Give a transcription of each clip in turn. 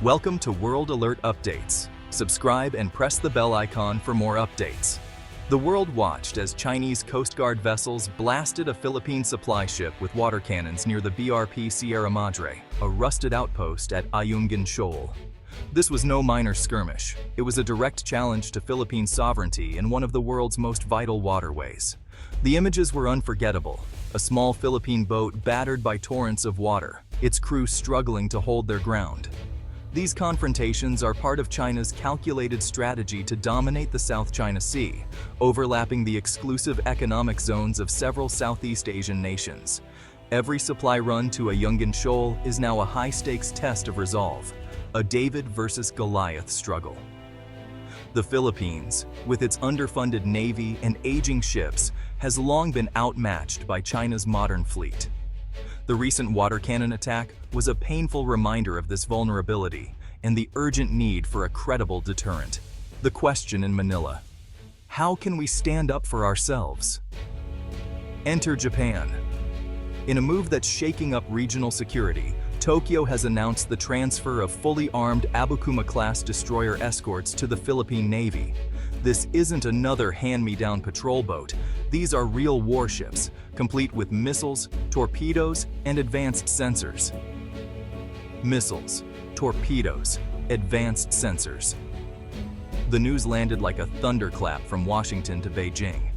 Welcome to World Alert Updates. Subscribe and press the bell icon for more updates. The world watched as Chinese Coast Guard vessels blasted a Philippine supply ship with water cannons near the BRP Sierra Madre, a rusted outpost at Ayungin Shoal. This was no minor skirmish. It was a direct challenge to Philippine sovereignty in one of the world's most vital waterways. The images were unforgettable. A small Philippine boat battered by torrents of water, its crew struggling to hold their ground. These confrontations are part of China's calculated strategy to dominate the South China Sea, overlapping the exclusive economic zones of several Southeast Asian nations. Every supply run to Ayungin Shoal is now a high-stakes test of resolve, a David versus Goliath struggle. The Philippines, with its underfunded navy and aging ships, has long been outmatched by China's modern fleet. The recent water cannon attack was a painful reminder of this vulnerability and the urgent need for a credible deterrent. The question in Manila: how can we stand up for ourselves? Enter Japan. In a move that's shaking up regional security, Tokyo has announced the transfer of fully armed Abukuma-Class destroyer escorts to the Philippine Navy. This isn't another hand-me-down patrol boat. These are real warships, complete with missiles, torpedoes, and advanced sensors. Missiles, torpedoes, advanced sensors. The news landed like a thunderclap from Washington to Beijing.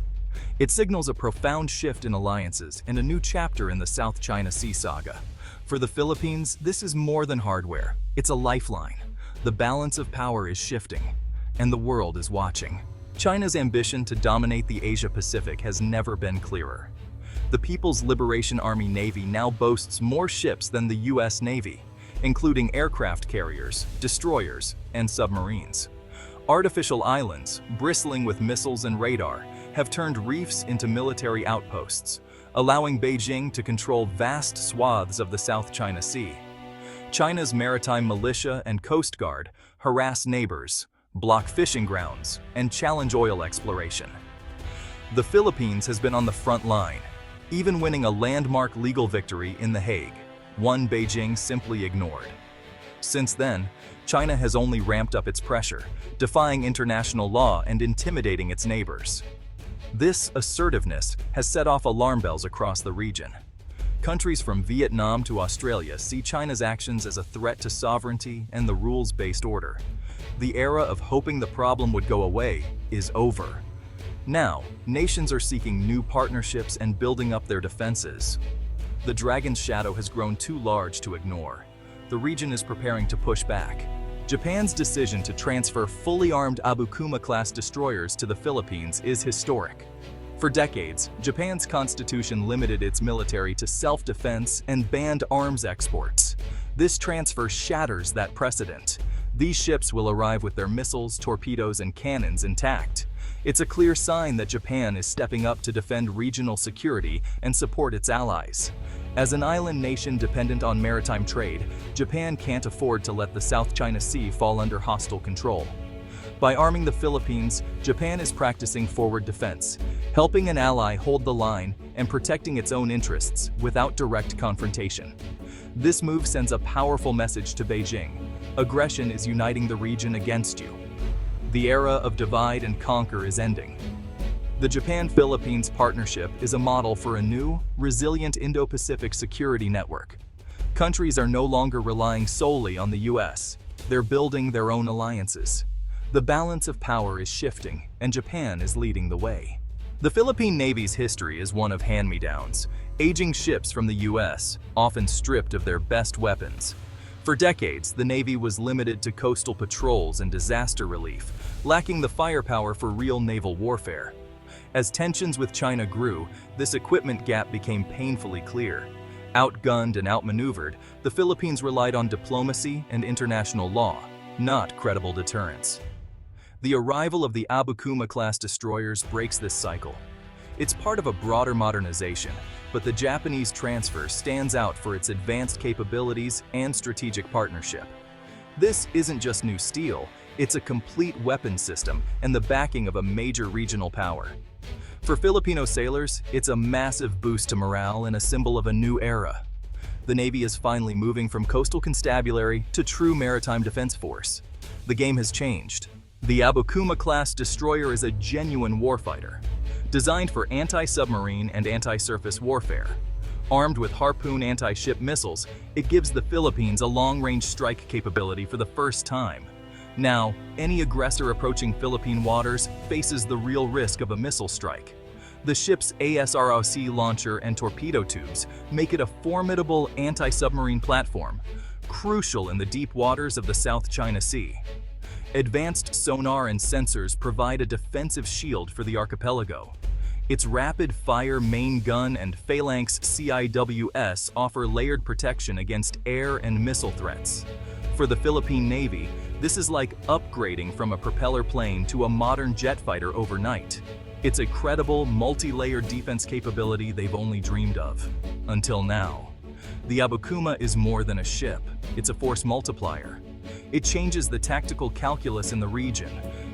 It signals a profound shift in alliances and a new chapter in the South China Sea saga. For the Philippines, this is more than hardware. It's a lifeline. The balance of power is shifting, and the world is watching. China's ambition to dominate the Asia-Pacific has never been clearer. The People's Liberation Army Navy now boasts more ships than the U.S. Navy, including aircraft carriers, destroyers, and submarines. Artificial islands, bristling with missiles and radar, have turned reefs into military outposts, allowing Beijing to control vast swaths of the South China Sea. China's maritime militia and Coast Guard harass neighbors, block fishing grounds, and challenge oil exploration. The Philippines has been on the front line, even winning a landmark legal victory in The Hague, one Beijing simply ignored. Since then, China has only ramped up its pressure, defying international law and intimidating its neighbors. This assertiveness has set off alarm bells across the region. Countries from Vietnam to Australia see China's actions as a threat to sovereignty and the rules-based order. The era of hoping the problem would go away is over. Now, nations are seeking new partnerships and building up their defenses. The dragon's shadow has grown too large to ignore. The region is preparing to push back. Japan's decision to transfer fully armed Abukuma-class destroyers to the Philippines is historic. For decades, Japan's constitution limited its military to self-defense and banned arms exports. This transfer shatters that precedent. These ships will arrive with their missiles, torpedoes, and cannons intact. It's a clear sign that Japan is stepping up to defend regional security and support its allies. As an island nation dependent on maritime trade, Japan can't afford to let the South China Sea fall under hostile control. By arming the Philippines, Japan is practicing forward defense, helping an ally hold the line and protecting its own interests without direct confrontation. This move sends a powerful message to Beijing. Aggression is uniting the region against you. The era of divide and conquer is ending. The Japan-Philippines partnership is a model for a new, resilient Indo-Pacific security network. Countries are no longer relying solely on the U.S. They're building their own alliances. The balance of power is shifting, and Japan is leading the way. The Philippine Navy's history is one of hand-me-downs, aging ships from the U.S., often stripped of their best weapons. For decades, the Navy was limited to coastal patrols and disaster relief, lacking the firepower for real naval warfare. As tensions with China grew, this equipment gap became painfully clear. Outgunned and outmaneuvered, the Philippines relied on diplomacy and international law, not credible deterrence. The arrival of the Abukuma-class destroyers breaks this cycle. It's part of a broader modernization, but the Japanese transfer stands out for its advanced capabilities and strategic partnership. This isn't just new steel, it's a complete weapons system and the backing of a major regional power. For Filipino sailors, it's a massive boost to morale and a symbol of a new era. The Navy is finally moving from coastal constabulary to true maritime defense force. The game has changed. The Abukuma-Class destroyer is a genuine warfighter, designed for anti-submarine and anti-surface warfare. Armed with Harpoon anti-ship missiles, it gives the Philippines a long-range strike capability for the first time. Now, any aggressor approaching Philippine waters faces the real risk of a missile strike. The ship's ASROC launcher and torpedo tubes make it a formidable anti-submarine platform, crucial in the deep waters of the South China Sea. Advanced sonar and sensors provide a defensive shield for the archipelago. Its rapid-fire main gun and Phalanx CIWS offer layered protection against air and missile threats. For the Philippine Navy, this is like upgrading from a propeller plane to a modern jet fighter overnight. It's a credible, multi-layered defense capability they've only dreamed of. Until now. The Abukuma is more than a ship. It's a force multiplier. It changes the tactical calculus in the region,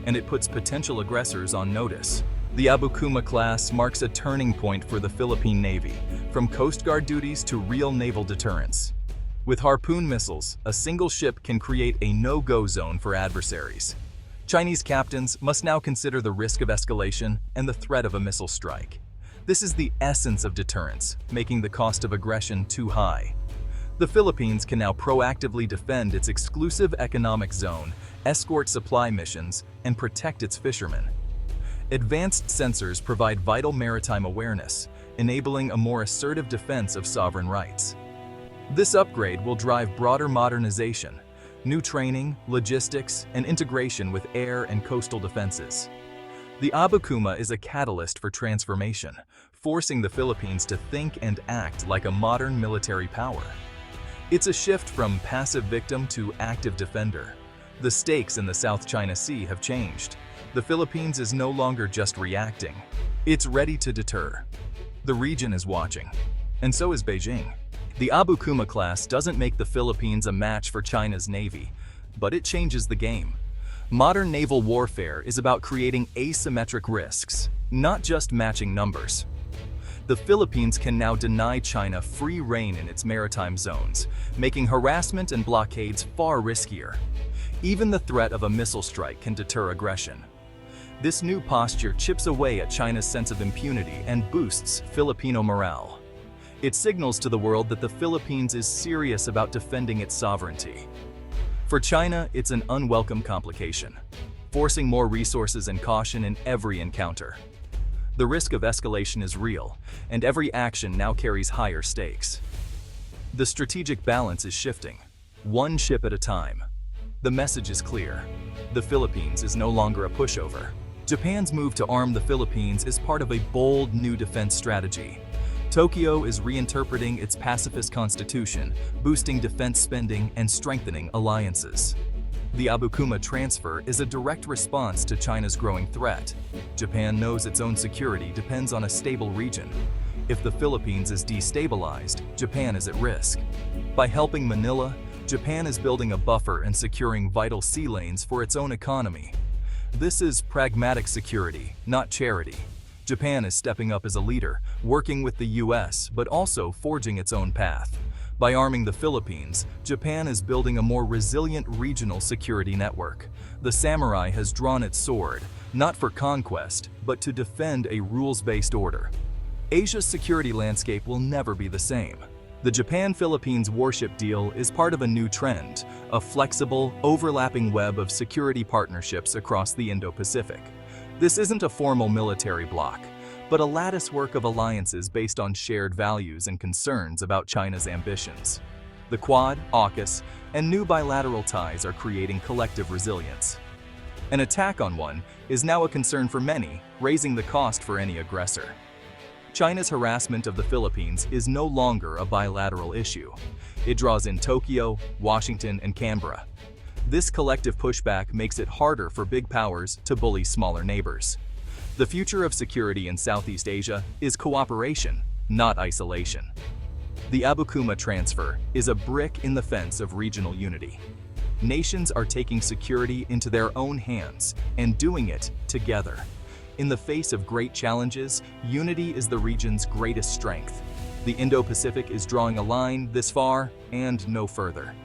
and it puts potential aggressors on notice. The Abukuma-Class marks a turning point for the Philippine Navy, from Coast Guard duties to real naval deterrence. With Harpoon missiles, a single ship can create a no-go zone for adversaries. Chinese captains must now consider the risk of escalation and the threat of a missile strike. This is the essence of deterrence, making the cost of aggression too high. The Philippines can now proactively defend its exclusive economic zone, escort supply missions, and protect its fishermen. Advanced sensors provide vital maritime awareness, enabling a more assertive defense of sovereign rights. This upgrade will drive broader modernization, new training, logistics, and integration with air and coastal defenses. The Abukuma is a catalyst for transformation, forcing the Philippines to think and act like a modern military power. It's a shift from passive victim to active defender. The stakes in the South China Sea have changed. The Philippines is no longer just reacting. It's ready to deter. The region is watching, and so is Beijing. The Abukuma-Class doesn't make the Philippines a match for China's Navy, but it changes the game. Modern naval warfare is about creating asymmetric risks, not just matching numbers. The Philippines can now deny China free rein in its maritime zones, making harassment and blockades far riskier. Even the threat of a missile strike can deter aggression. This new posture chips away at China's sense of impunity and boosts Filipino morale. It signals to the world that the Philippines is serious about defending its sovereignty. For China, it's an unwelcome complication, forcing more resources and caution in every encounter. The risk of escalation is real, and every action now carries higher stakes. The strategic balance is shifting, one ship at a time. The message is clear. The Philippines is no longer a pushover. Japan's move to arm the Philippines is part of a bold new defense strategy. Tokyo is reinterpreting its pacifist constitution, boosting defense spending and strengthening alliances. The Abukuma transfer is a direct response to China's growing threat. Japan knows its own security depends on a stable region. If the Philippines is destabilized, Japan is at risk. By helping Manila, Japan is building a buffer and securing vital sea lanes for its own economy. This is pragmatic security, not charity. Japan is stepping up as a leader, working with the US, but also forging its own path. By arming the Philippines, Japan is building a more resilient regional security network. The samurai has drawn its sword, not for conquest, but to defend a rules-based order. Asia's security landscape will never be the same. The Japan-Philippines warship deal is part of a new trend, a flexible, overlapping web of security partnerships across the Indo-Pacific. This isn't a formal military bloc, but a latticework of alliances based on shared values and concerns about China's ambitions. The Quad, AUKUS, and new bilateral ties are creating collective resilience. An attack on one is now a concern for many, raising the cost for any aggressor. China's harassment of the Philippines is no longer a bilateral issue. It draws in Tokyo, Washington, and Canberra. This collective pushback makes it harder for big powers to bully smaller neighbors. The future of security in Southeast Asia is cooperation, not isolation. The Abukuma transfer is a brick in the fence of regional unity. Nations are taking security into their own hands and doing it together. In the face of great challenges, unity is the region's greatest strength. The Indo-Pacific is drawing a line this far and no further.